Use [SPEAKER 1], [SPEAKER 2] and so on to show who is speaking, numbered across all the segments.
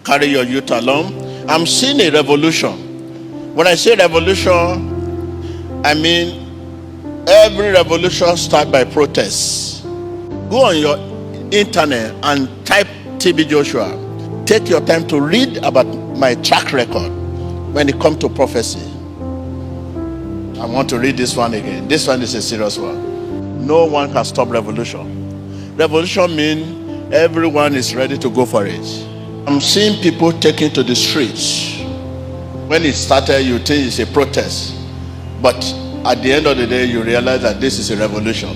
[SPEAKER 1] Carry your youth along. I'm seeing a revolution. When I say revolution, I mean every revolution starts by protests. Go on your internet and type TB Joshua. Take your time to read about my track record when it comes to prophecy. I want to read this one again. This one is a serious one. No one can stop revolution. Revolution means everyone is ready to go for it. I'm seeing people taking to the streets. When it started, you think it's a protest. But at the end of the day, you realize that this is a revolution.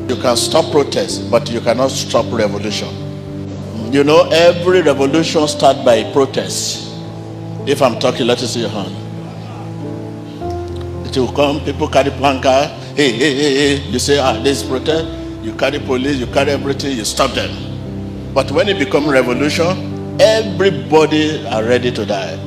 [SPEAKER 1] You can stop protest, but you cannot stop revolution. You know, every revolution starts by protest. If I'm talking, let us see your hand. It will come, people carry placard. Hey, hey, hey, hey. You say, this is protest. You carry police, you carry everything, you stop them. But when it becomes revolution, everybody are ready to die.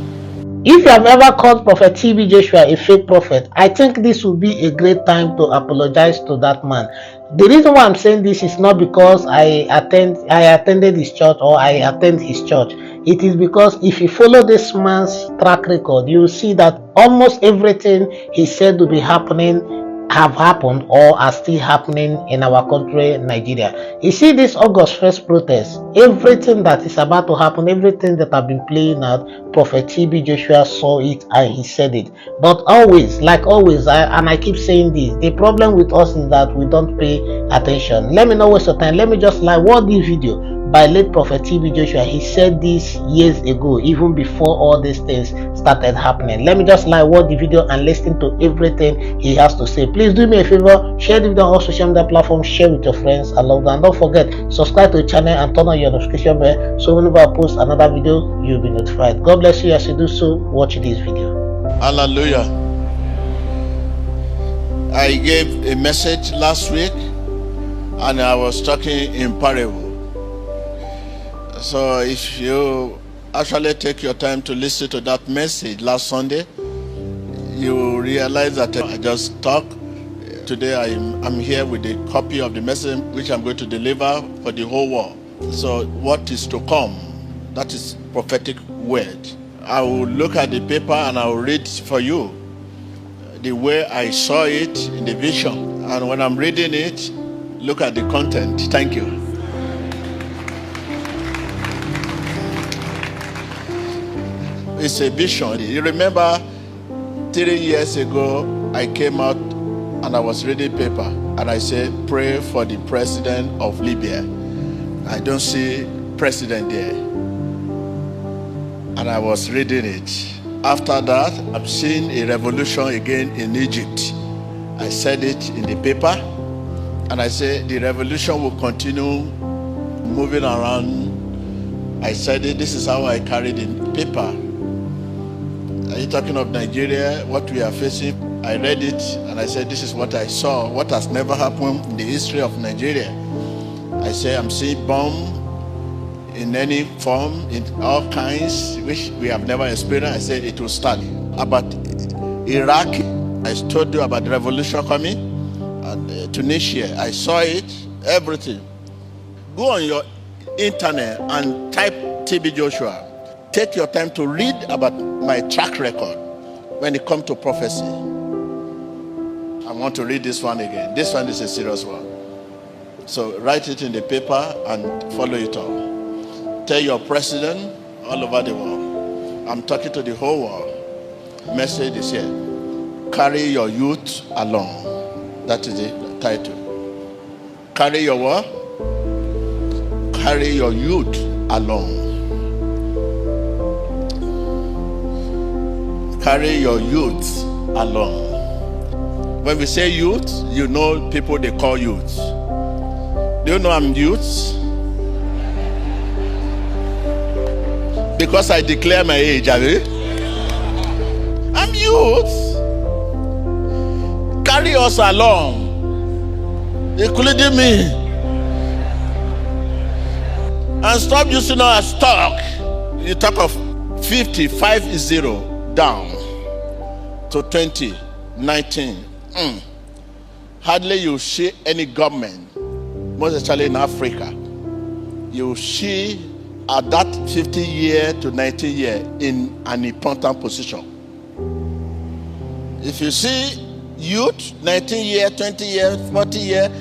[SPEAKER 2] If you have ever called Prophet TB Joshua a fake prophet, I think this would be a great time to apologize to that man. The reason why I'm saying this is not because I attended his church or I attend his church. It is because if you follow this man's track record, you will see that almost everything he said to be happening have happened or are still happening in our country, Nigeria. You see this August 1st protest, everything that is about to happen, everything that have been playing out, Prophet TB Joshua saw it and he said it. But always, like always, I keep saying this, the problem with us is that we don't pay attention. Let me not waste your time. Let me just watch this video by late Prophet TB Joshua. He said this years ago, even before all these things started happening. Let me just watch the video and listen to everything he has to say. Please do me a favor, share the video on all social media platforms, share with your friends. I love that. And don't forget, subscribe to the channel and turn on your notification bell so whenever I post another video, you'll be notified. God bless you as you do so. Watch this video.
[SPEAKER 1] Hallelujah. I gave a message last week and I was talking in parable. So if you actually take your time to listen to that message last Sunday, you realize that I just talked. Today I'm here with a copy of the message which I'm going to deliver for the whole world. So what is to come, that is prophetic word. I will look at the paper and I will read for you the way I saw it in the vision. And when I'm reading it, look at the content. Thank you. It's a vision. You remember 3 years ago, I came out and I was reading paper and I said, pray for the president of Libya. I don't see president there. And I was reading it. After that, I'm seeing a revolution again in Egypt. I said it in the paper and I said the revolution will continue moving around. I said it, this is how I carried in paper. Are you talking of Nigeria, what we are facing? I read it and I said, this is what I saw, what has never happened in the history of Nigeria. I say, I'm seeing bomb in any form, in all kinds, which we have never experienced. I said it will start. About Iraq, I told you about the revolution coming. And Tunisia, I saw it, everything. Go on your internet and type TB Joshua. Take your time to read about my track record when it comes to prophecy. I want to read this one again. This one is a serious one. So write it in the paper and follow it up. Tell your president all over the world. I'm talking to the whole world. Message is here. Carry your youth along. That is the title. Carry your what? Carry your youth along. Carry your youth along. When we say youth, you know people they call youth. Do you know I'm youth? Because I declare my age, have you? I'm youth. Carry us along, including me. And stop using us as talk. You talk of 55 is 0. Down to 2019. Hardly you see any government, most especially in Africa, you see at that 50 year to 90 year in an important position. If you see youth, 19 year, 20 year, 40 year,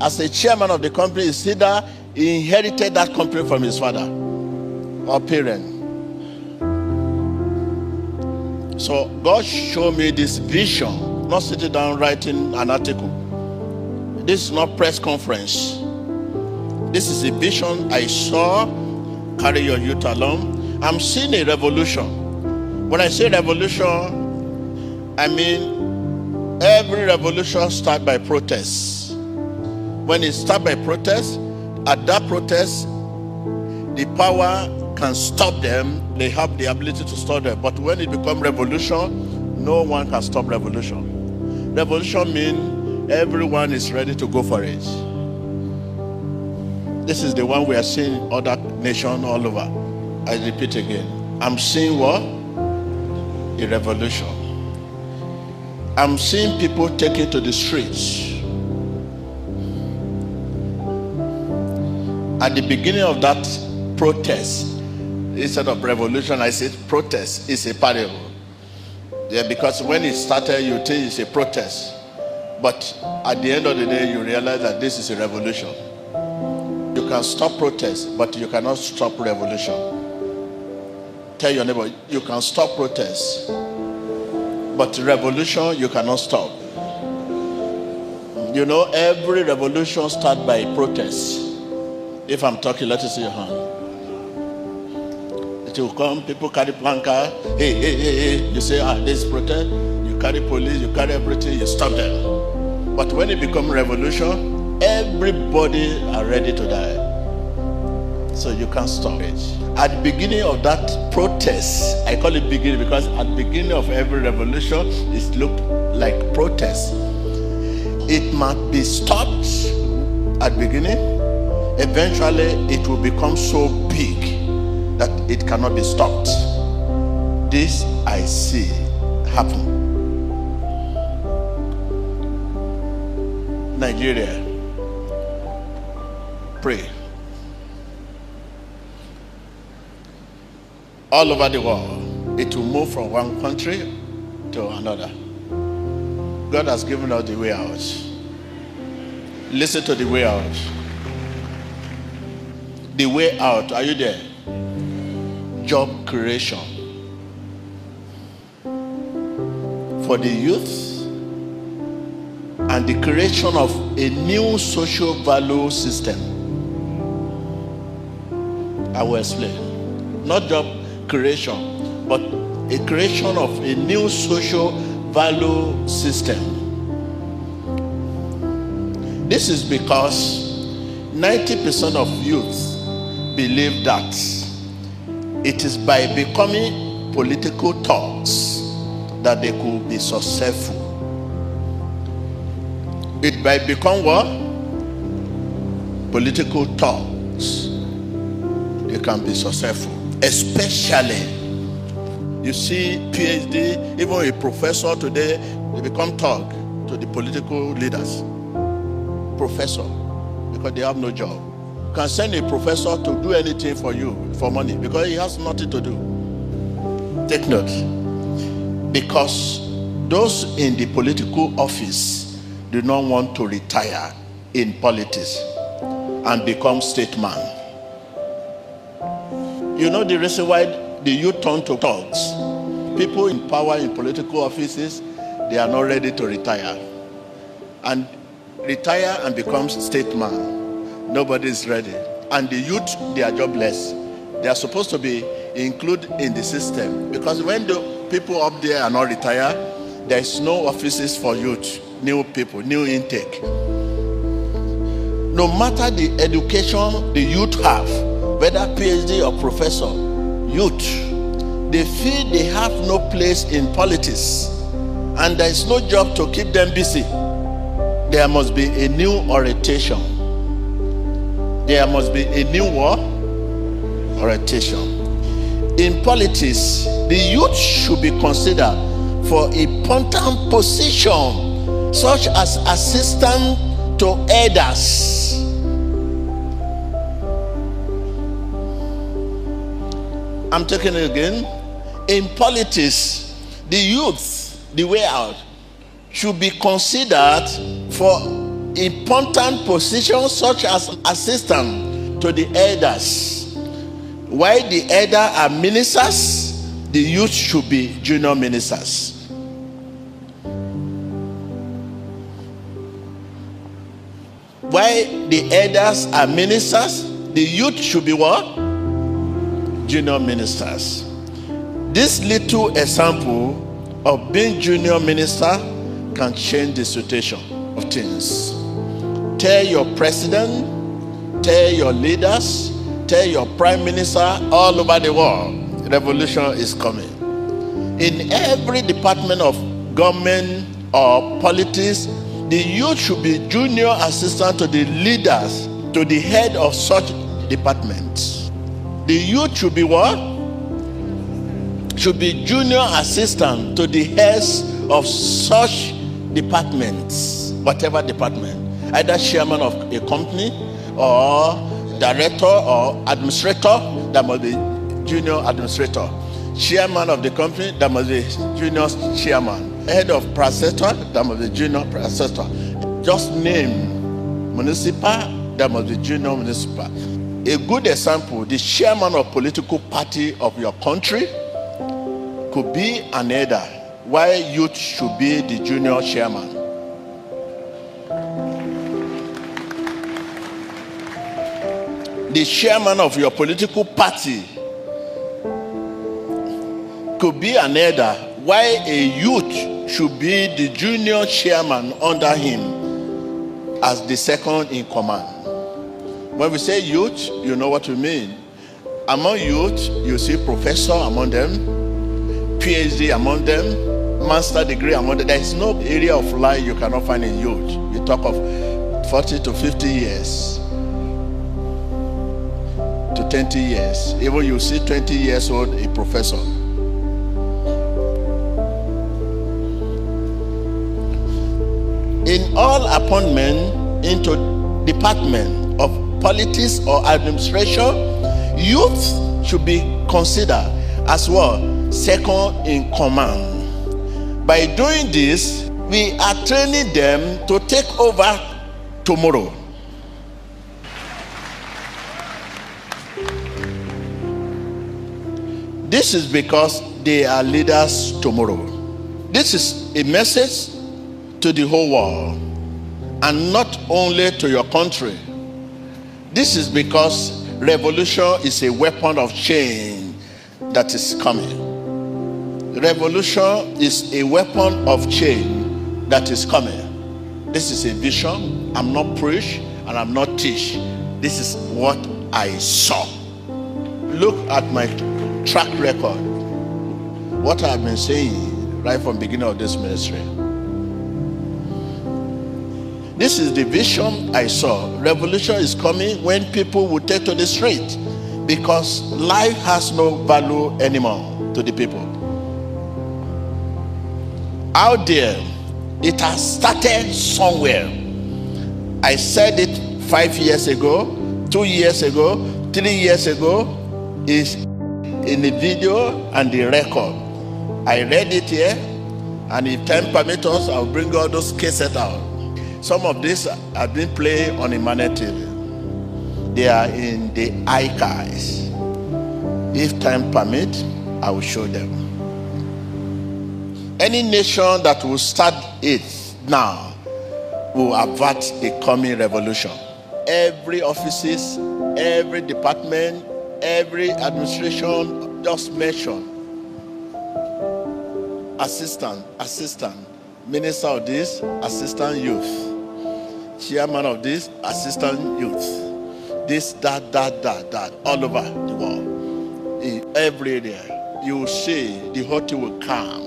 [SPEAKER 1] as a chairman of the company, is either he inherited that company from his father or parent. So God showed me this vision, not sitting down writing an article. This is not press conference. This is a vision I saw. Carry your youth along. I'm seeing a revolution. When I say revolution, I mean every revolution starts by protest. When it starts by protest, at that protest, the power can stop them. They have the ability to stop them. But when it becomes revolution, no one can stop revolution. Revolution means everyone is ready to go for it. This is the one we are seeing in other nations all over. I repeat again. I'm seeing what? A revolution. I'm seeing people taken to the streets. At the beginning of that protest, instead of revolution, I said protest is a parable. Yeah, because when it started, you think it's a protest. But at the end of the day, you realize that this is a revolution. You can stop protest, but you cannot stop revolution. Tell your neighbor, you can stop protest, but revolution you cannot stop. You know, every revolution starts by protest. If I'm talking, let us see your hand. It will come, people carry placard, hey. You say, this is protest. You carry police, you carry everything, you stop them. But when it becomes revolution, everybody are ready to die. So you can't stop it. At the beginning of that protest, I call it beginning because at the beginning of every revolution, it looked like protest. It might be stopped at the beginning. Eventually, it will become so big that it cannot be stopped. This I see happen. Nigeria. Pray. All over the world, it will move from one country to another. God has given us the way out. Listen to the way out. The way out, are you there? Job creation for the youth and the creation of a new social value system. I will explain. Not job creation, but a creation of a new social value system. This is because 90% of youth believe that it is by becoming political thugs that they could be successful. It by become what? Political thugs. They can be successful. Especially, you see PhD, even a professor today, they become thug to the political leaders. Professor, because they have no job. You can send a professor to do anything for you for money because he has nothing to do. Take note. Because those in the political office do not want to retire in politics and become statesman. You know the reason why the youth turn to thugs? People in power in political offices, they are not ready to retire. And retire and become statesman. Nobody is ready. And the youth, they are jobless. They are supposed to be included in the system. Because when the people up there are not retired, there is no offices for youth, new people, new intake. No matter the education the youth have, whether PhD or professor, youth, they feel they have no place in politics and there is no job to keep them busy. There must be a new orientation. There must be a new what? Orientation. In politics, the youth should be considered for important position such as assistant to elders. I'm taking it again. In politics, the youth, the way out, should be considered for important positions such as assistant to the elders. While the elders are ministers, the youth should be junior ministers. While the elders are ministers, the youth should be what? Junior ministers. This little example of being junior minister can change the situation of things. Tell your president, tell your leaders, tell your prime minister all over the world, revolution is coming. In every department of government or politics, the youth should be junior assistant to the leaders, to the head of such departments. The youth should be what? Should be junior assistant to the heads of such departments, whatever department, either chairman of a company or director or administrator, that must be junior administrator. Chairman of the company, that must be junior chairman. Head of processor, that must be junior processor. Just name municipal, that must be junior municipal. A good example, the chairman of political party of your country could be an elder, while youth should be the junior chairman. The chairman of your political party could be an elder, while a youth should be the junior chairman under him as the second in command. When we say youth, you know what we mean. Among youth, you see professor among them, PhD among them, master degree among them. There is no area of life you cannot find in youth. We talk of 40 to 50 years to 20 years. Even you see 20 years old, a professor. In all appointment into department of politics or administration, youth should be considered as well second in command. By doing this, we are training them to take over tomorrow. This is because they are leaders tomorrow. This is a message to the whole world, and not only to your country. This is because revolution is a weapon of change that is coming. Revolution is a weapon of change that is coming. This is a vision. I'm not preach and I'm not teach. This is what I saw. Look at my track record. What I've been saying right from the beginning of this ministry. This is the vision I saw. Revolution is coming when people will take to the street, because life has no value anymore to the people. Out there, it has started somewhere. I said it 5 years ago, 2 years ago, 3 years ago. Is in the video and the record. I read it here, and if time permits us, I'll bring all those cases out. Some of these have been played on Emmanuel TV. They are in the archives. If time permits, I will show them. Any nation that will start it now will avert the coming revolution. Every offices, every department, every administration, just mention assistant, minister of this, assistant youth, chairman of this, assistant youth, this, that, all over the world. In every area, you will see the whole thing will come.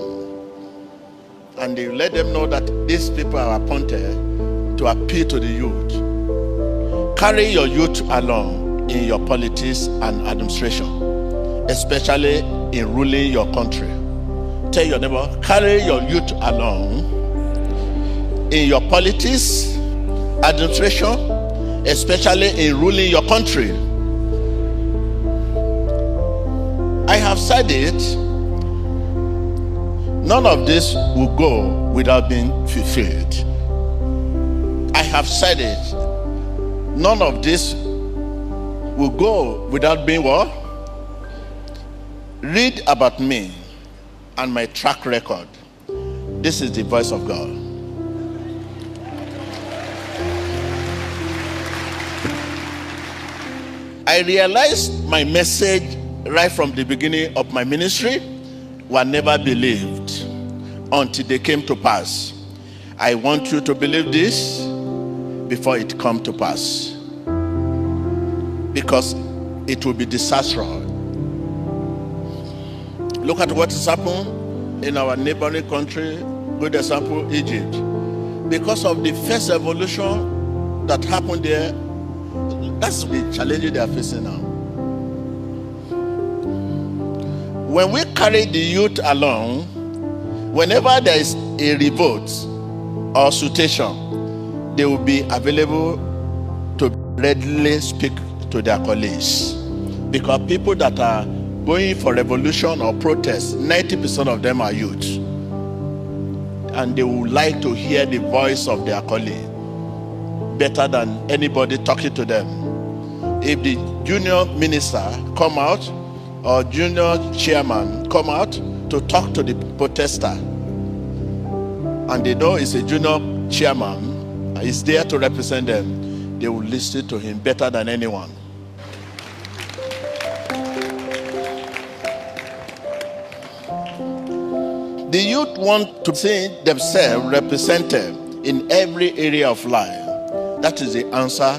[SPEAKER 1] And they let them know that these people are appointed to appeal to the youth. Carry your youth along in your politics and administration, especially in ruling your country. Tell your neighbor, carry your youth along in your politics, administration, especially in ruling your country. I said it. None of this will go without being fulfilled. I have said it. None of this will go without being what? Read about me and my track record. This is the voice of God. I realized my message right from the beginning of my ministry were never believed until they came to pass. I want you to believe this before it come to pass, because it will be disastrous. Look at what has happened in our neighboring country. Good example, Egypt. Because of the first evolution that happened there, that's the challenge they are facing now. When we carry the youth along, whenever there is a revolt or situation, they will be available to readily speak to their colleagues. Because people that are going for revolution or protest, 90% of them are youth. And they would like to hear the voice of their colleague better than anybody talking to them. If the junior minister come out or junior chairman come out to talk to the protester, and they know it's a junior chairman, is there to represent them, they will listen to him better than anyone. The youth want to see themselves represented in every area of life. That is the answer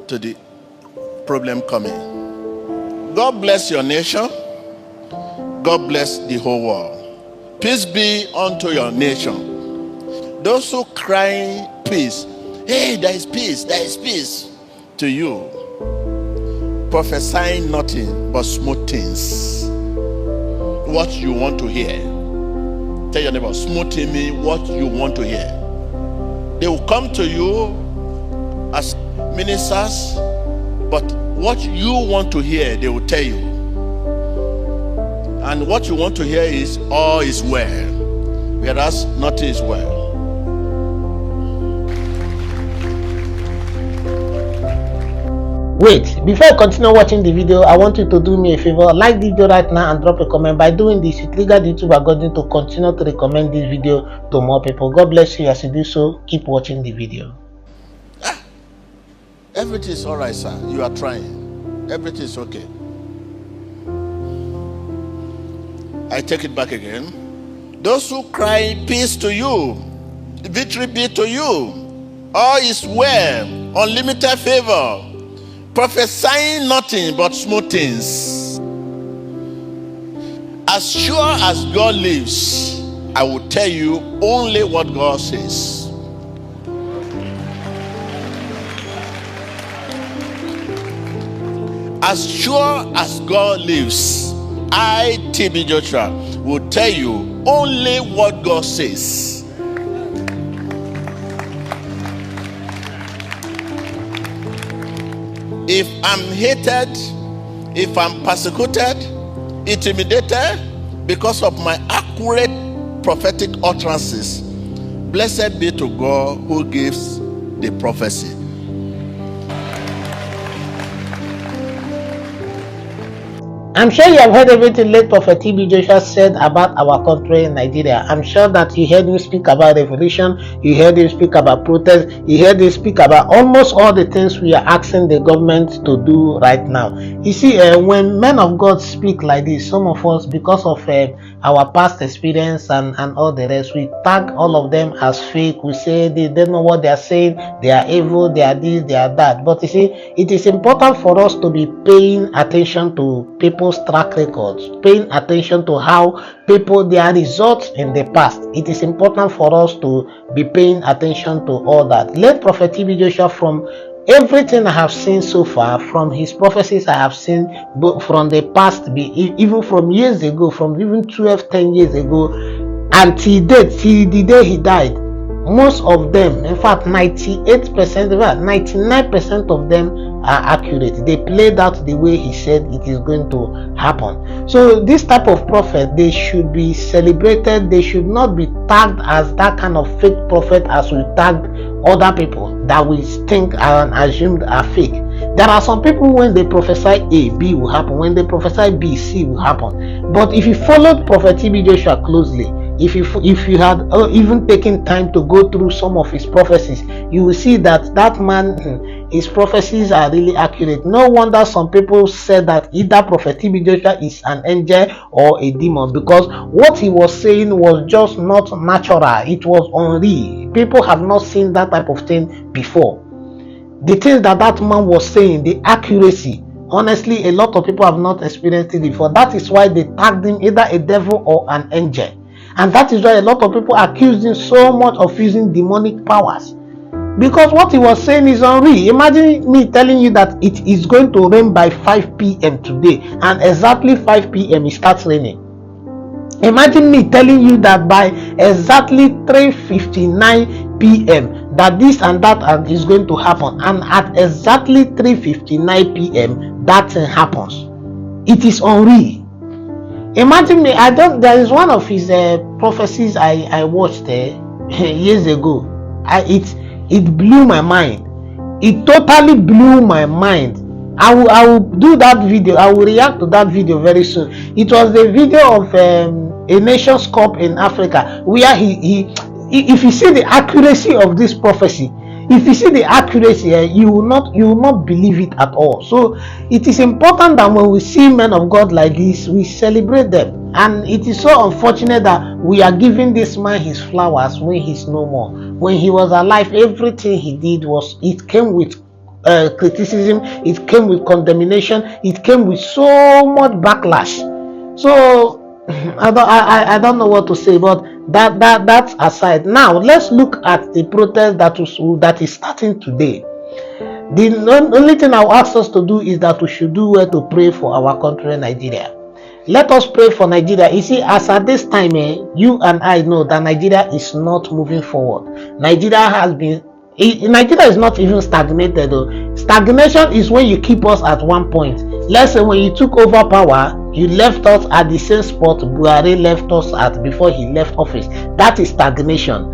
[SPEAKER 1] to the problem coming. God bless your nation. God bless the whole world. Peace be unto your nation. Those who cry peace, hey, there is peace to you, prophesying nothing but smooth things. What you want to hear. Tell your neighbor, smoothing me what you want to hear. They will come to you as ministers, but what you want to hear, they will tell you. And what you want to hear is all is well, whereas nothing is well.
[SPEAKER 2] Wait, before I continue watching the video, I want you to do me a favor. Like the video right now and drop a comment. By doing this, it triggers the YouTube algorithm to continue to recommend this video to more people. God bless you as you do so. Keep watching the video.
[SPEAKER 1] Everything is all right, sir. You are trying. Everything is okay. I take it back again. Those who cry peace to you, victory be to you, all is well, unlimited favor, prophesying nothing but smooth things. As sure as God lives, I will tell you only what God says. As sure as God lives, I, TB Joshua, will tell you only what God says. If I'm hated, if I'm persecuted, intimidated because of my accurate prophetic utterances, blessed be to God who gives the prophecy.
[SPEAKER 2] I'm sure you have heard everything late Prophet TB Joshua said about our country in Nigeria. I'm sure that you heard him speak about revolution, you heard him speak about protest, you heard him speak about almost all the things we are asking the government to do right now. You see, when men of God speak like this, some of us, because of our past experience and all the rest, we tag all of them as fake. We say they don't know what they are saying, they are evil, they are this, they are that. But you see, it is important for us to be paying attention to people's track records, paying attention to how people, their results in the past. It is important for us to be paying attention to all that. Let Prophet TB Joshua, from everything I have seen so far, from his prophecies I have seen from the past, even from years ago, from even 10 years ago, until the day he died, most of them, in fact 98%, in fact 99% of them are accurate. They played out the way he said it is going to happen. So this type of prophet, they should be celebrated. They should not be tagged as that kind of fake prophet as we tagged other people that we think and assumed are fake. There are some people, when they prophesy A, B will happen. When they prophesy B, C will happen. But if you followed Prophet TB Joshua closely, if you had even taken time to go through some of his prophecies, you will see that that man, his prophecies are really accurate. No wonder some people said that either Prophet TB Joshua is an angel or a demon, because what he was saying was just not natural. It was unreal. People have not seen that type of thing before. The things that man was saying, the accuracy, honestly, a lot of people have not experienced it before. That is why they tagged him either a devil or an angel. And that is why a lot of people accused him so much of using demonic powers, because what he was saying is unreal. Imagine me telling you that it is going to rain by 5 p.m. today, and exactly 5 p.m. it starts raining. Imagine me telling you that by exactly 3:59 p.m. that this and that is going to happen, and at exactly 3:59 p.m. that thing happens. It is unreal. Imagine me, there is one of his prophecies I watched years ago. It blew my mind. It totally blew my mind. I will do that video. I will react to that video very soon. It was the video of a Nations Cup in Africa, where if you see the accuracy of this prophecy, if you see the accuracy, you will not believe it at all. So it is important that when we see men of God like this, we celebrate them. And it is so unfortunate that we are giving this man his flowers when he's no more. When he was alive, everything he did it came with criticism, it came with condemnation, it came with so much backlash. So I don't know what to say, but that's aside. Now let's look at the protest that is starting today. The only thing I'll ask us to do is that we should do well to pray for our country, Nigeria. Let us pray for Nigeria. You see, as at this time, you and I know that Nigeria is not moving forward. Nigeria is not even stagnated though. Stagnation is when you keep us at one point. Let's say when you took over power, you left us at the same spot Buhari left us at before he left office. That is stagnation.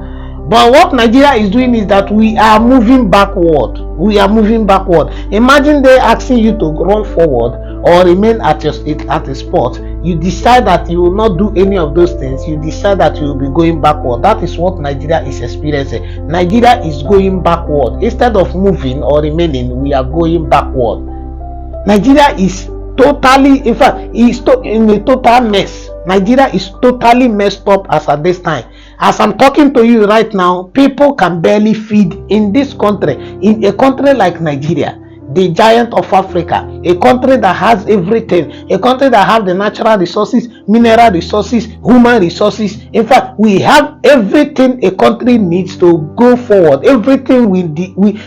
[SPEAKER 2] But what Nigeria is doing is that we are moving backward. We are moving backward. Imagine they asking you to run forward or remain at a spot. You decide that you will not do any of those things. You decide that you will be going backward. That is what Nigeria is experiencing. Nigeria is going backward. Instead of moving or remaining, we are going backward. Nigeria is totally, in fact, is in a total mess. Nigeria is totally messed up as at this time. As I'm talking to you right now, people can barely feed in this country. In a country like Nigeria, the giant of Africa, a country that has everything, a country that has the natural resources, mineral resources, human resources. In fact, we have everything a country needs to go forward. Everything we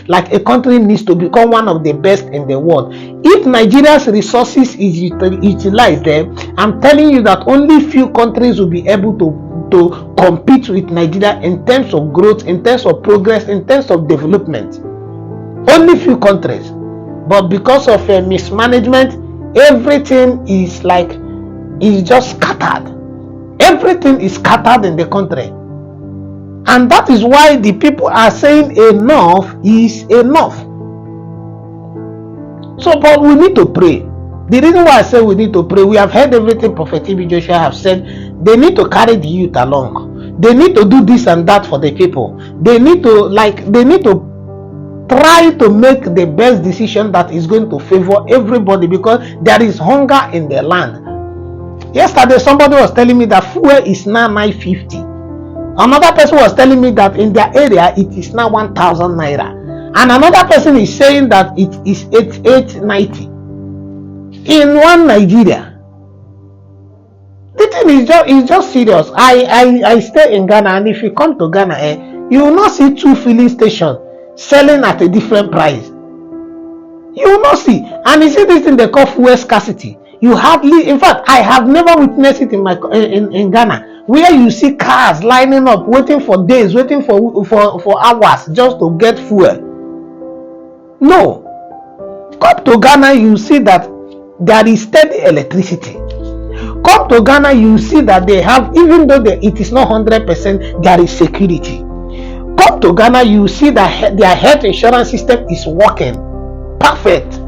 [SPEAKER 2] like a country needs to become one of the best in the world. If Nigeria's resources is utilized there, I'm telling you that only few countries will be able to compete with Nigeria in terms of growth, in terms of progress, in terms of development. Only few countries. But because of mismanagement, everything is just scattered. Everything is scattered in the country. And that is why the people are saying enough is enough. So, but we need to pray. The reason why I say we need to pray, we have heard everything Prophet TB Joshua have said. They need to carry the youth along. They need to do this and that for the people. They need to try to make the best decision that is going to favor everybody, because there is hunger in the land. Yesterday, somebody was telling me that fuel is now 950. Another person was telling me that in their area it is now 1,000 naira, and another person is saying that it is 890 in one Nigeria. The thing is just serious. I stay in Ghana, and if you come to Ghana, you will not see two filling stations selling at a different price. You will not see. And you see this thing they call fuel scarcity. You hardly, in fact, I have never witnessed it in Ghana. where you see cars lining up, waiting for days, waiting for hours just to get fuel. No. Come to Ghana, you see that there is steady electricity. Come to Ghana, you see that they have, even though it is not 100%, there is security. Come to Ghana, you see that their health insurance system is working perfect.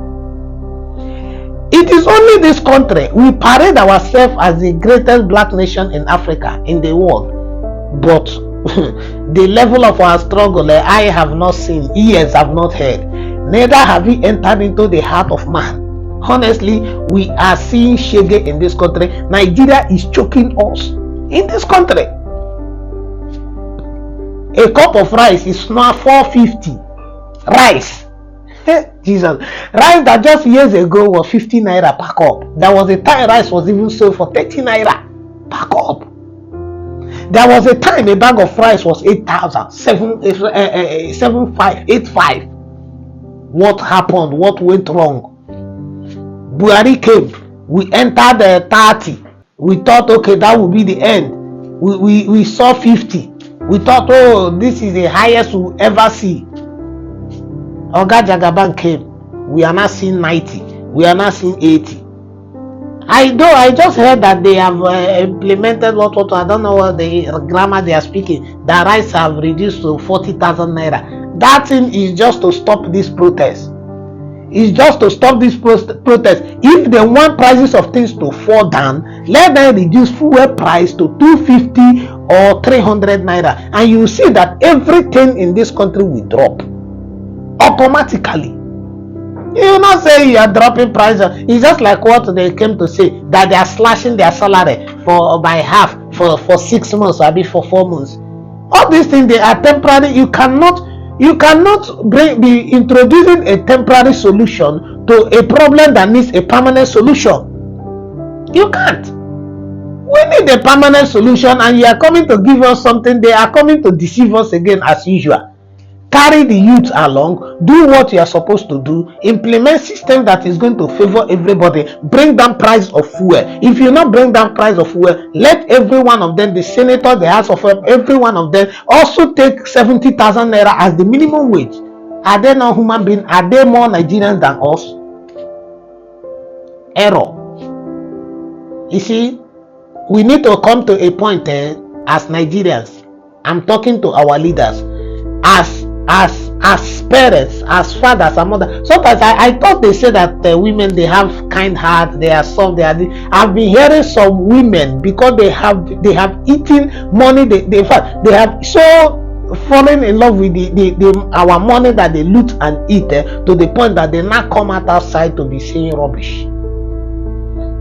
[SPEAKER 2] It is only this country, we parade ourselves as the greatest black nation in Africa, in the world, but the level of our struggle, I have not seen, ears have not heard, neither have we entered into the heart of man. Honestly, we are seeing shege in this country. Nigeria is choking us in this country. A cup of rice is now 450. Rice. Jesus. Rice that just years ago was 50 naira per cup. There was a time rice was even sold for 30 naira per cup. There was a time a bag of rice was 8,000, 7,585. What happened? What went wrong? Buhari came. We entered the 30. We thought, okay, that would be the end. We saw 50. We thought, oh, this is the highest we'll ever see. Oga Jagaban came. We are not seeing 90. We are not seeing 80. I just heard that they have implemented what I don't know what the grammar they are speaking. The rice have reduced to 40,000 naira. That thing is just to stop this protest. It's just to stop this protest. If they want prices of things to fall down, let them reduce fuel price to 250 or 300 naira, and you see that everything in this country will drop automatically. You will not say you are dropping price. It's just like what they came to say, that they are slashing their salary by half for 6 months or for 4 months. All these things, they are temporary. You cannot be introducing a temporary solution to a problem that needs a permanent solution. You can't. We need a permanent solution, and you are coming to give us something. They are coming to deceive us again as usual. Carry the youth along, do what you are supposed to do, implement system that is going to favor everybody, bring down price of fuel. If you not bring down price of fuel, let every one of them, the senator, the house of rep, every one of them also take 70,000 naira as the minimum wage. Are they not human beings? Are they more Nigerians than us? Error. You see, we need to come to a point as Nigerians. I'm talking to our leaders, as parents, as fathers and mothers. Sometimes I thought they say that women, they have kind heart, they are soft, I've been hearing some women, because they have eaten money, they have so fallen in love with our money that they loot and eat, to the point that they now come outside to be saying rubbish.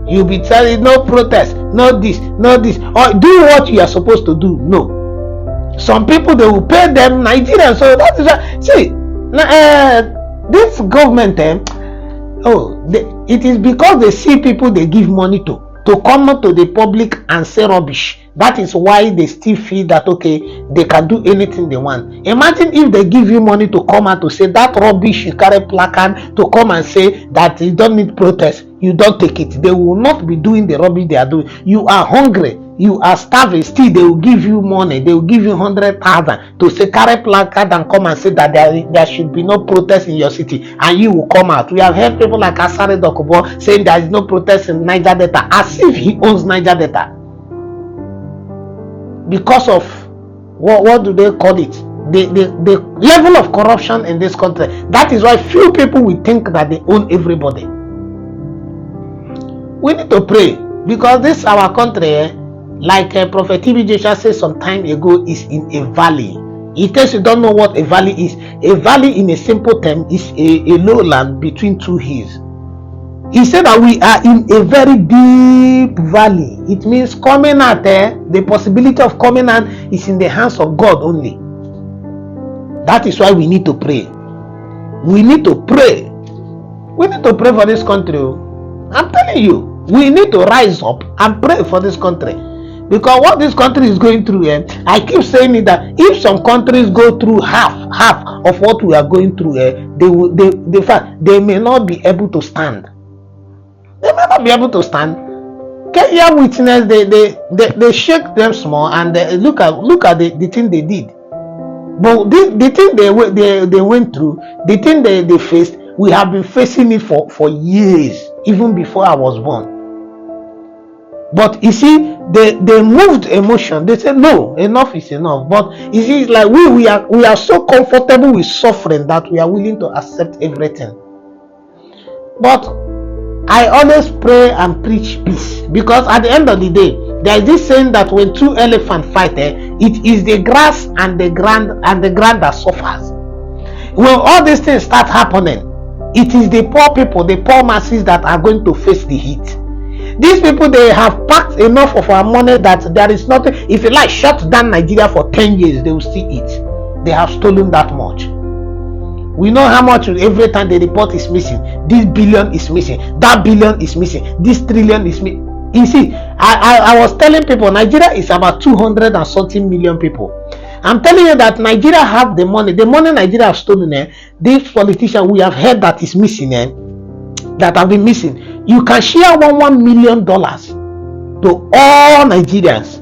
[SPEAKER 2] You'll be telling no protest, no this, or do what you are supposed to do. No. Some people, they will pay them Nigerians. So that is why, see, this government, it is because they see people they give money to come up to the public and say rubbish. That is why they still feel that, okay, they can do anything they want. Imagine if they give you money to come out to say that rubbish, you carry placard to come and say that you don't need protest, you don't take it. They will not be doing the rubbish they are doing. You are hungry, you are starving, still they will give you money, they will give you 100,000 to say carry placard and come and say that there should be no protest in your city, and you will come out. We have heard people like Asare Dokubo saying there is no protest in Niger Delta, as if he owns Niger Delta, because of what do they call it, the level of corruption in this country. That is why few people will think that they own everybody. We need to pray, because this our country, like Prophet TB said some time ago, is in a valley. In case you don't know what a valley is, a valley in a simple term is a lowland between two hills. He said that we are in a very deep valley. It means coming out there, the possibility of coming out is in the hands of God only. That is why we need to pray. We need to pray. We need to pray for this country. I'm telling you, we need to rise up and pray for this country. Because what this country is going through, I keep saying it, that if some countries go through half of what we are going through, they may not be able to stand. They may not be able to stand. Kenya witness, they shake them small, and they look at the thing they did. But the thing they went through, the thing they faced, we have been facing it for years, even before I was born. But you see, they moved emotion. They said no, enough is enough. But you see, it's like we are so comfortable with suffering that we are willing to accept everything. But I always pray and preach peace, because at the end of the day, there is this saying that when two elephants fight, it is the grass and the ground that suffers. When all these things start happening, it is the poor people, the poor masses, that are going to face the heat. These people, they have packed enough of our money that there is nothing. If you like shut down Nigeria for 10 years, they will still eat. They have stolen that much. We know how much every time the report is missing. This billion is missing. That billion is missing. This trillion is missing. You see, I was telling people, Nigeria is about 200 and something million people. I'm telling you that Nigeria have the money. The money Nigeria have stolen, these politicians we have heard that is missing, that have been missing. You can share $1 million to all Nigerians.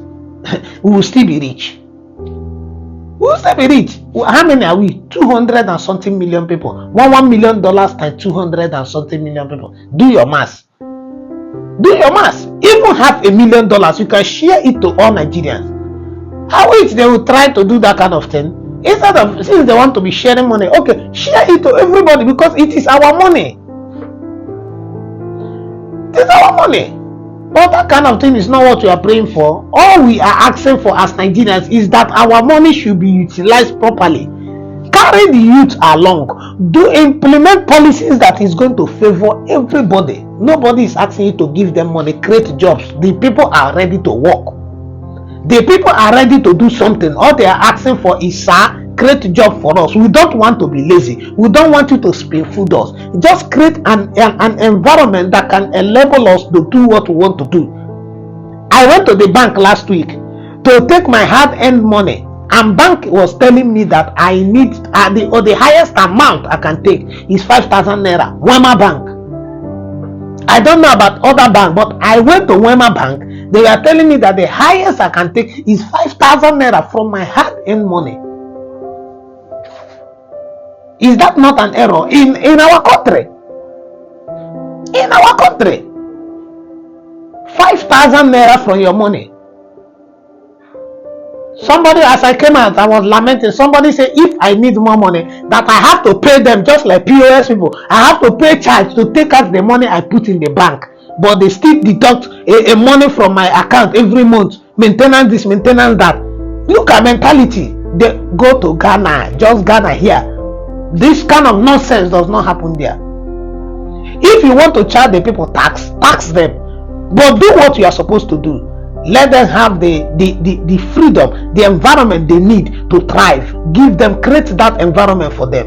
[SPEAKER 2] We will still be rich. We will still be rich. How many are we? 200 and something million people. $1 million times 200 and something million people. Do your math. Do your math. Even $500,000, you can share it to all Nigerians. How is they will try to do that kind of thing? Instead of, since they want to be sharing money, okay, share it to everybody, because it is our money. It's our money. But that kind of thing is not what we are praying for. All we are asking for as Nigerians is that our money should be utilized properly. Carry the youth along. Do implement policies that is going to favor everybody. Nobody is asking you to give them money, create jobs. The people are ready to work. The people are ready to do something. All they are asking for is, sir, create a job for us. We don't want to be lazy. We don't want you to spoon feed us. Just create an environment that can enable us to do what we want to do. I went to the bank last week to take my hard-earned money, and bank was telling me that I need the highest amount I can take is 5,000 naira. Wema Bank. I don't know about other bank, but I went to Wema Bank. They were telling me that the highest I can take is 5,000 naira from my hard-earned money. Is that not an error in our country? In our country, 5,000 naira from your money. Somebody, as I came out, I was lamenting. Somebody said, if I need more money, that I have to pay them just like POS people. I have to pay charge to take out the money I put in the bank. But they still deduct a money from my account every month. Maintenance this, maintenance that. Look at mentality. They go to Ghana, just Ghana here. This kind of nonsense does not happen there. If you want to charge the people tax them. But do what you are supposed to do. Let them have the freedom, the environment they need to thrive. Give them, create that environment for them.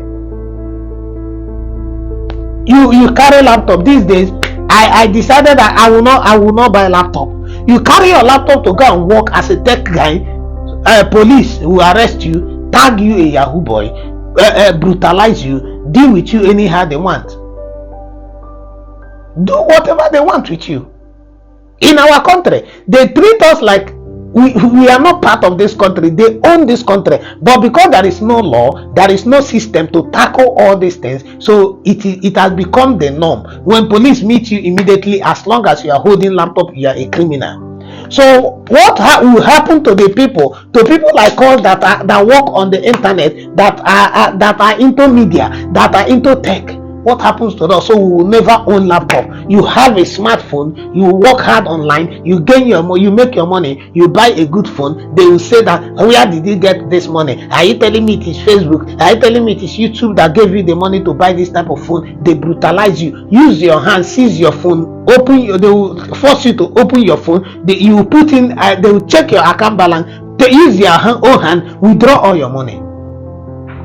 [SPEAKER 2] You carry laptop these days. I decided that I will not buy a laptop. You carry your laptop to go and work as a tech guy. Police will arrest you, tag you a Yahoo boy, brutalize you, deal with you anyhow they want. Do whatever they want with you. In our country, they treat us like we are not part of this country. They own this country, but because there is no law, there is no system to tackle all these things, so it has become the norm. When police meet you immediately, as long as you are holding laptop, you are a criminal. So what will happen to the people like us that work on the internet, that are into media, that are into tech? What happens to us? So we will never own laptop. You have a smartphone, you work hard online, you gain you make your money, you buy a good phone. They will say that, where did you get this money? Are you telling me it is Facebook? Are you telling me it is YouTube that gave you the money to buy this type of phone? They brutalize you. Use your hand, seize your phone, they will force you to open your phone. They will check your account balance. They use their own hand, withdraw all your money.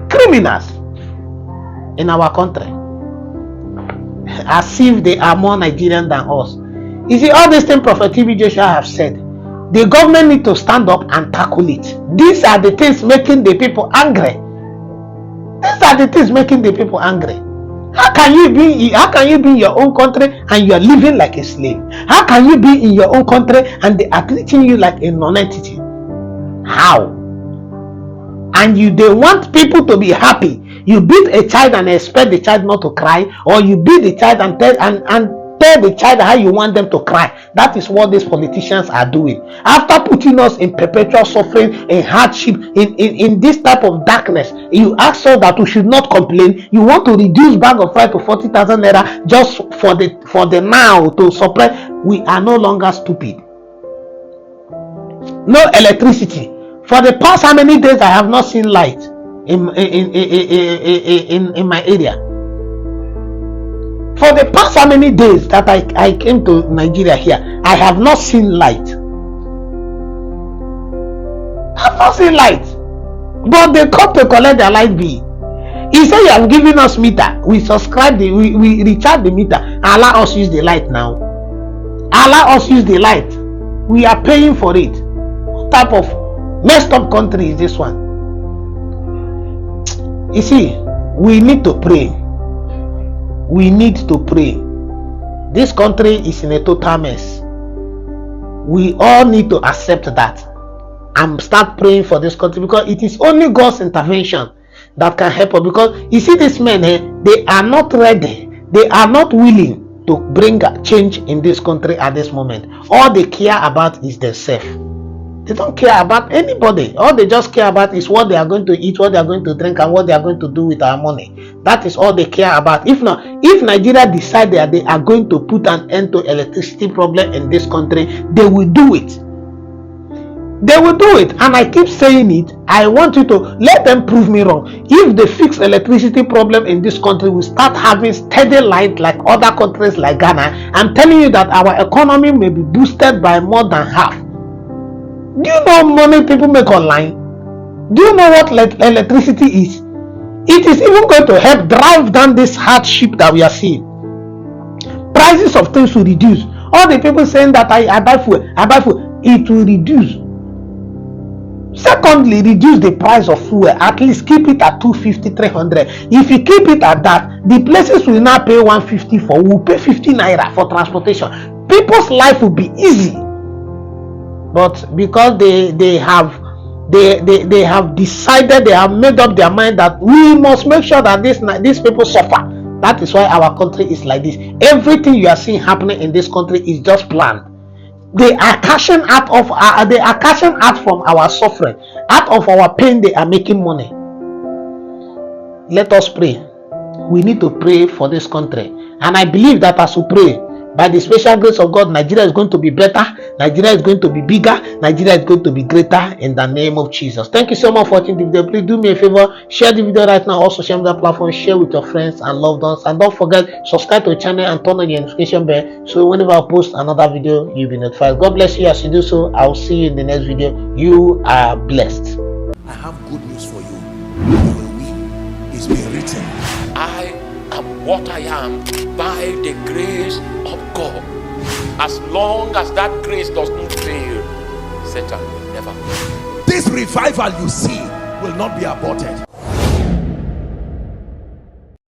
[SPEAKER 2] Criminals in our country. As if they are more Nigerian than us. You see, all these things Prophet TB Joshua have said, the government need to stand up and tackle it. These are the things making the people angry. These are the things making the people angry. How can you be in your own country and you are living like a slave? How can you be in your own country and they are treating you like a non-entity? How? And they want people to be happy. You beat a child and expect the child not to cry, or you beat the child and tell the child how you want them to cry. That is what these politicians are doing. After putting us in perpetual suffering, in hardship, in this type of darkness, you ask us that we should not complain. You want to reduce bag of rice to 40,000 naira just for the now to suppress. We are no longer stupid. No electricity. For the past how many days I have not seen light in my area. For the past how many days that I came to Nigeria here, I have not seen light. I have not seen light. But they come to collect their light bill. He said, you have given us meter. We subscribe, we recharge the meter. Allow us use the light now. Allow us use the light. We are paying for it. What type of messed up country is this one? You see, we need to pray. We need to pray. This country is in a total mess. We all need to accept that and start praying for this country, because it is only God's intervention that can help us. Because you see, these men, they are not ready. They are not willing to bring a change in this country at this moment. All they care about is themselves. They don't care about anybody. All they just care about is what they are going to eat, what they are going to drink, and what they are going to do with our money. That is all they care about. If not, if Nigeria decide that they are going to put an end to electricity problem in this country, they will do it. They will do it. And I keep saying it. I want you to let them prove me wrong. If they fix electricity problem in this country, we start having steady light like other countries like Ghana, I'm telling you that our economy may be boosted by more than half. Do you know how money people make online? Do you know what electricity is? It is even going to help drive down this hardship that we are seeing. Prices of things will reduce. All the people saying that I buy food, it will reduce. Secondly, reduce the price of fuel. At least keep it at 250, 300. If you keep it at that, the places will now pay 150 for, will pay 50 naira for transportation. People's life will be easy. But because they have decided, they have made up their mind that we must make sure that these people suffer. That is why our country is like this. Everything you are seeing happening in this country is just planned. They are cashing out from our suffering, out of our pain. They are making money. Let us pray. We need to pray for this country, and I believe that as we pray, by the special grace of God, Nigeria is going to be better. Nigeria is going to be bigger. Nigeria is going to be greater in the name of Jesus. Thank you so much for watching the video. Please do me a favor, share the video right now. Also share the platform, share with your friends and loved ones. And don't forget, subscribe to the channel and turn on the notification bell, so whenever I post another video, you'll be notified. God bless you as you do so. I'll see you in the next video. You are blessed.
[SPEAKER 3] I have good news for you. You will win. It's been written.
[SPEAKER 4] I am what I am by the grace of God. As long as that grace does not fail, Satan will never win.
[SPEAKER 3] This revival you see will not be aborted.